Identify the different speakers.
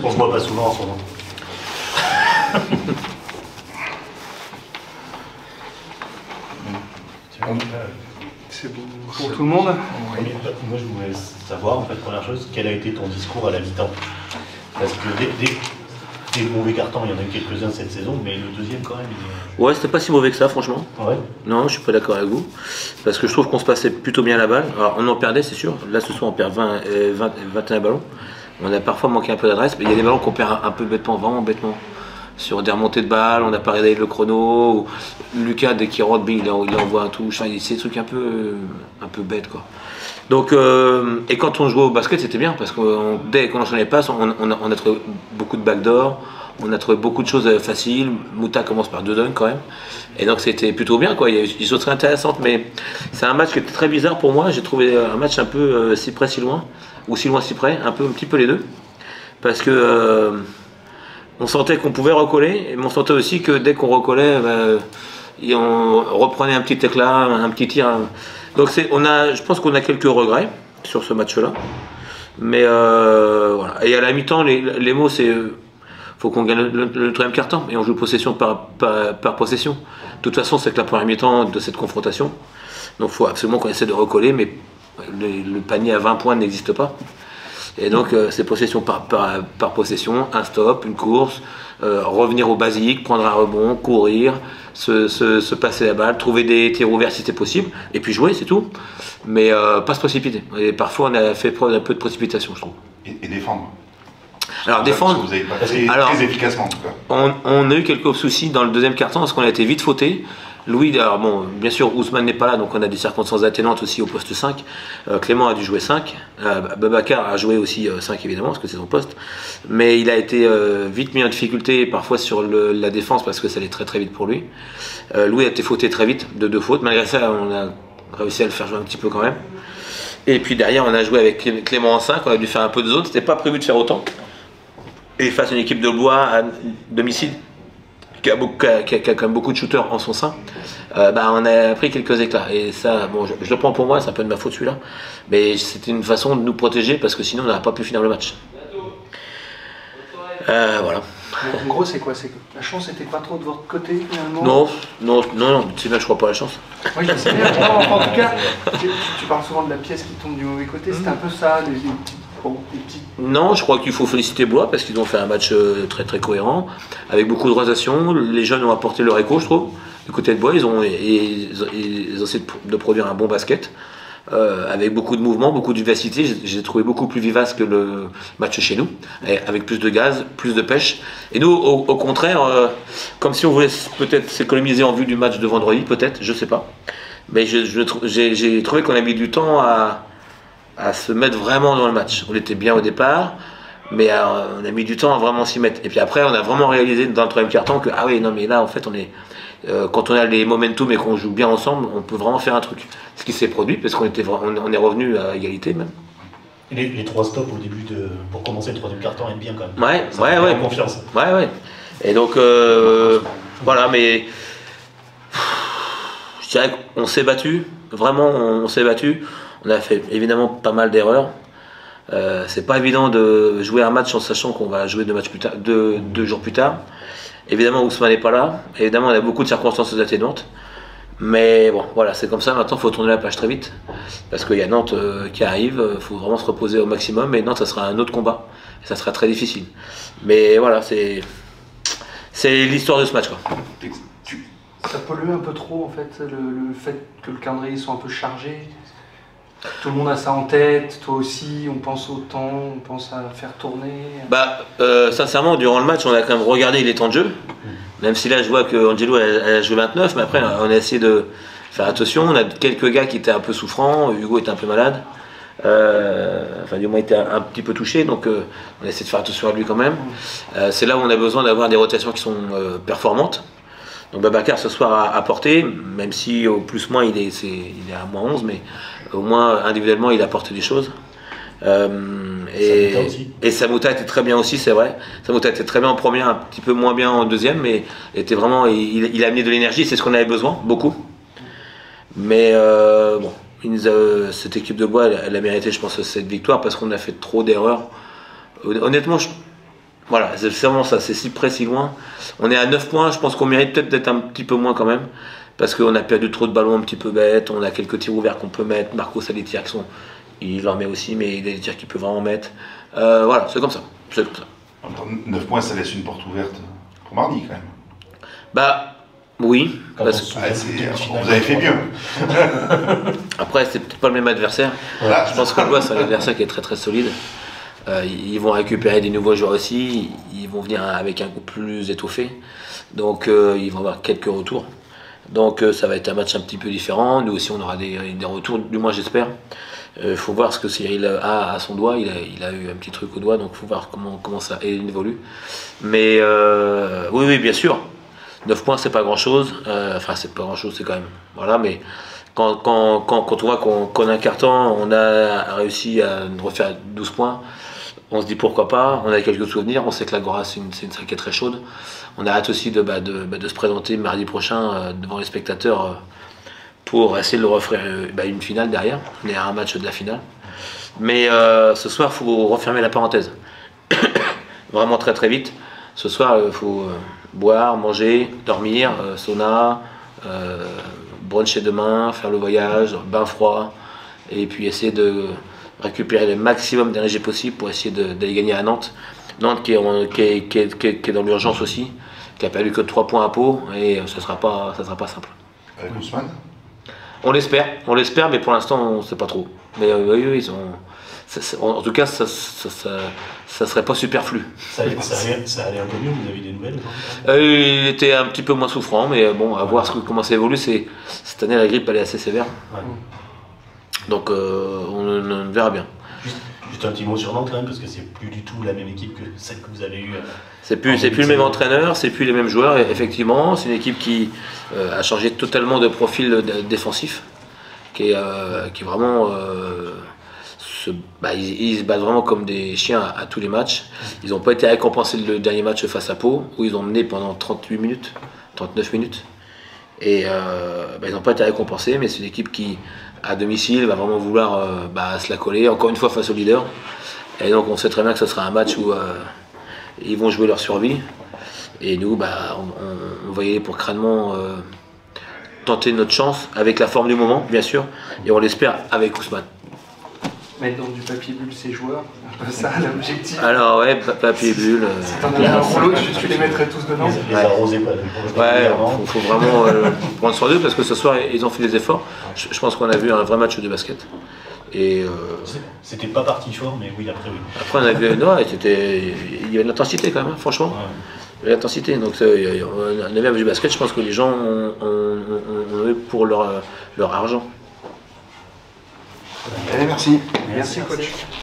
Speaker 1: On se voit pas souvent en ce moment.
Speaker 2: C'est bon pour tout le monde.
Speaker 1: Oui. Moi je voulais savoir, en fait, première chose, quel a été ton discours à la mi-temps? Parce que des mauvais cartons, il y en a eu quelques-uns cette saison, mais le deuxième quand même.
Speaker 3: Ouais, c'était pas si mauvais que ça, franchement.
Speaker 1: Ouais.
Speaker 3: Non, je suis pas d'accord avec vous. Parce que je trouve qu'on se passait plutôt bien la balle. Alors, on en perdait, c'est sûr. Là, ce soir, on perd 21 ballons. On a parfois manqué un peu d'adresse, mais il y a des ballons qu'on perd un peu bêtement, vraiment bêtement. Sur des remontées de balles, on n'a pas réveillé le chrono. Ou Lucas, dès qu'il rentre, il envoie un touche. C'est des trucs un peu bêtes, quoi. Donc, et quand on jouait au basket, c'était bien, parce que dès qu'on enchaînait les passes, on a trouvé beaucoup de backdoor, on a trouvé beaucoup de choses faciles. Mouta commence par 2 dunks quand même. Et donc c'était plutôt bien, quoi. Il y a eu des choses très intéressantes, mais c'est un match qui était très bizarre pour moi. J'ai trouvé un match un peu si près, si loin, ou si loin, si près, un petit peu les deux. Parce que on sentait qu'on pouvait recoller, mais on sentait aussi que dès qu'on recollait, on reprenait un petit éclat, un petit tir. Donc je pense qu'on a quelques regrets sur ce match-là. Mais voilà. Et à la mi-temps, les mots, c'est faut qu'on gagne le troisième quart-temps et on joue possession par possession. De toute façon, c'est que la première mi-temps de cette confrontation. Donc il faut absolument qu'on essaie de recoller, mais le panier à 20 points n'existe pas. Et donc c'est possession par possession, un stop, une course, revenir au basique, prendre un rebond, courir, se passer la balle, trouver des tirs ouverts si c'est possible, et puis jouer, c'est tout. Mais pas se précipiter. Et parfois on a fait preuve d'un peu de précipitation, je trouve.
Speaker 4: Et défendre.
Speaker 3: Alors défendre,
Speaker 4: vous n'avez pas très efficacement en tout cas.
Speaker 3: On a eu quelques soucis dans le deuxième quart-temps parce qu'on a été vite fauté. Louis, alors bon, bien sûr Ousmane n'est pas là, donc on a des circonstances atténuantes aussi au poste 5. Clément a dû jouer 5. Babacar a joué aussi 5 évidemment, parce que c'est son poste. Mais il a été vite mis en difficulté parfois sur la défense parce que ça allait très très vite pour lui. Louis a été fauté très vite, de 2 fautes. Malgré ça, on a réussi à le faire jouer un petit peu quand même. Et puis derrière, on a joué avec Clément en 5, on a dû faire un peu de zone. C'était pas prévu de faire autant. Et face à une équipe de Blois à domicile, qui a quand même beaucoup de shooters en son sein, on a pris quelques éclats. Et ça, bon, je le prends pour moi, c'est un peu de ma faute celui-là. Mais c'était une façon de nous protéger parce que sinon on n'aurait pas pu finir le match. Voilà.
Speaker 2: En gros, c'est quoi? C'est que la chance était pas trop de votre côté finalement?
Speaker 3: Non, sinon je crois pas à la chance.
Speaker 2: Oui, je sais bien. En tout cas, tu parles souvent de la pièce qui tombe du mauvais côté, c'était un peu ça, les petits.
Speaker 3: Non, je crois qu'il faut féliciter Blois parce qu'ils ont fait un match très très cohérent, avec beaucoup de rotation. Les jeunes ont apporté leur écho, je trouve. Du côté de Blois, ils ont essayé de produire un bon basket, avec beaucoup de mouvements, beaucoup de vivacité. J'ai trouvé beaucoup plus vivace que le match chez nous, avec plus de gaz, plus de pêche. Et nous, au contraire, comme si on voulait peut-être s'économiser en vue du match de vendredi, peut-être, je sais pas. Mais j'ai trouvé qu'on a mis du temps à se mettre vraiment dans le match. On était bien au départ, mais on a mis du temps à vraiment s'y mettre. Et puis après, on a vraiment réalisé dans le troisième quart-temps que, ah oui, non, mais là, en fait, quand on a les momentum et qu'on joue bien ensemble, on peut vraiment faire un truc. Ce qui s'est produit, parce qu'on est revenu à égalité même.
Speaker 1: Et les 3 stops au début, pour commencer le troisième quart-temps, aident bien quand même.
Speaker 3: Ouais.
Speaker 1: Confiance.
Speaker 3: Ouais. Et donc, voilà, mais je dirais qu'on s'est battu. Vraiment, on s'est battu. On a fait évidemment pas mal d'erreurs. C'est pas évident de jouer un match en sachant qu'on va jouer 2 jours plus tard. Évidemment, Ousmane n'est pas là. Évidemment, on a beaucoup de circonstances atténuantes. Mais bon, voilà, c'est comme ça. Maintenant, il faut tourner la page très vite. Parce qu'il y a Nantes qui arrive. Il faut vraiment se reposer au maximum. Et Nantes, ça sera un autre combat. Et ça sera très difficile. Mais voilà, c'est l'histoire de ce match, quoi.
Speaker 2: Ça pollue un peu trop, en fait, le fait que le calendrier soit un peu chargé. Tout le monde a ça en tête, toi aussi, on pense au temps, on pense à faire tourner.
Speaker 3: Sincèrement, durant le match, on a quand même regardé les temps de jeu. Même si là, je vois qu'Angelo a joué 29, mais après, on a essayé de faire attention. On a quelques gars qui étaient un peu souffrants. Hugo était un peu malade. Du moins, il était un petit peu touché. Donc, on a essayé de faire attention à lui quand même. C'est là où on a besoin d'avoir des rotations qui sont performantes. Donc Babacar ce soir a apporté, même si au plus-moins il est à moins 11, mais au moins individuellement il a apporté des choses. Et Samouta était très bien aussi, c'est vrai. Samouta était très bien en première, un petit peu moins bien en deuxième, mais était vraiment, il a amené de l'énergie, c'est ce qu'on avait besoin, beaucoup. Mais cette équipe de Blois, elle a mérité, je pense, cette victoire parce qu'on a fait trop d'erreurs. Honnêtement, Voilà, c'est vraiment ça, c'est si près, si loin. On est à 9 points, je pense qu'on mérite peut-être d'être un petit peu moins quand même. Parce qu'on a perdu trop de ballons un petit peu bêtes, on a quelques tirs ouverts qu'on peut mettre. Marcos a des tirs qui sont. Il en met aussi, mais il a des tirs qu'il peut vraiment mettre. Voilà, c'est comme ça. C'est comme ça.
Speaker 4: En même temps, 9 points, ça laisse une porte ouverte pour mardi quand même.
Speaker 3: Bah, oui. Parce que...
Speaker 4: vous avez fait mieux.
Speaker 3: Après, c'est peut-être pas le même adversaire.
Speaker 4: Voilà.
Speaker 3: Je pense qu'on voit, c'est un adversaire qui est très très solide. Ils vont récupérer des nouveaux joueurs aussi. Ils vont venir avec un groupe plus étoffé. Donc, ils vont avoir quelques retours. Donc ça va être un match un petit peu différent. Nous aussi on aura des retours, du moins j'espère. Faut voir ce que Cyril a à son doigt. Il a eu un petit truc au doigt, donc faut voir comment ça évolue. Mais oui, bien sûr. 9 points c'est pas grand chose. Enfin c'est pas grand chose, c'est quand même. Voilà, mais quand on voit qu'on a un carton, on a réussi à refaire 12 points. On se dit pourquoi pas, on a quelques souvenirs, on sait que l'Agora c'est une salle qui est très chaude. On a hâte aussi de se présenter mardi prochain devant les spectateurs pour essayer de le refaire une finale derrière. On est à un match de la finale. Mais ce soir, il faut refermer la parenthèse. Vraiment très très vite. Ce soir, il faut boire, manger, dormir, sauna, bruncher demain, faire le voyage, bain froid, et puis essayer de récupérer le maximum d'énergie possible pour essayer d'aller gagner à Nantes. Nantes qui est dans l'urgence aussi, qui a perdu que 3 points à Pau, et ça sera pas simple.
Speaker 4: Avec Ousmane ?
Speaker 3: On l'espère, mais pour l'instant on ne sait pas trop. Mais oui, ils ont... En tout cas, ça serait pas superflu.
Speaker 1: Ça allait un peu mieux, vous avez des nouvelles?
Speaker 3: Il était un petit peu moins souffrant, mais bon, à voir comment ça évolue. Cette année, la grippe elle est assez sévère.
Speaker 1: Ouais.
Speaker 3: Donc on verra bien.
Speaker 1: Juste un petit mot sur Nantes quand même, parce que c'est plus du tout la même équipe que celle que vous avez eue.
Speaker 3: C'est plus le même entraîneur, c'est plus les mêmes joueurs, effectivement. C'est une équipe qui a changé totalement de profil défensif, qui est vraiment... ils se battent vraiment comme des chiens à tous les matchs. Ils n'ont pas été récompensés le dernier match face à Pau, où ils ont mené pendant 38 minutes, 39 minutes. Et ils n'ont pas été récompensés, mais c'est une équipe qui, à domicile, va vraiment vouloir se la coller, encore une fois face au leader. Et donc on sait très bien que ce sera un match où ils vont jouer leur survie. Et nous, on va y aller pour crânement tenter notre chance, avec la forme du moment, bien sûr, et on l'espère avec Ousmane.
Speaker 2: Mettre dans du papier bulle ces joueurs, un peu ça l'objectif.
Speaker 3: Alors ouais, papier bulle.
Speaker 2: Si t'en avais un rouleau, tu les mettrais tous dedans.
Speaker 1: Les arroser pas.
Speaker 3: Ouais, faut vraiment prendre soin d'eux parce que ce soir ils ont fait des efforts. Je pense qu'on a vu un vrai match de basket. Et
Speaker 1: c'était pas parti fort, mais oui, après oui.
Speaker 3: Après on a vu, non, il y avait de l'intensité quand même, franchement. Ouais. Il y avait de l'intensité, donc on avait vu du basket. Je pense que les gens ont eu pour leur argent.
Speaker 4: Allez, merci.
Speaker 2: Merci coach.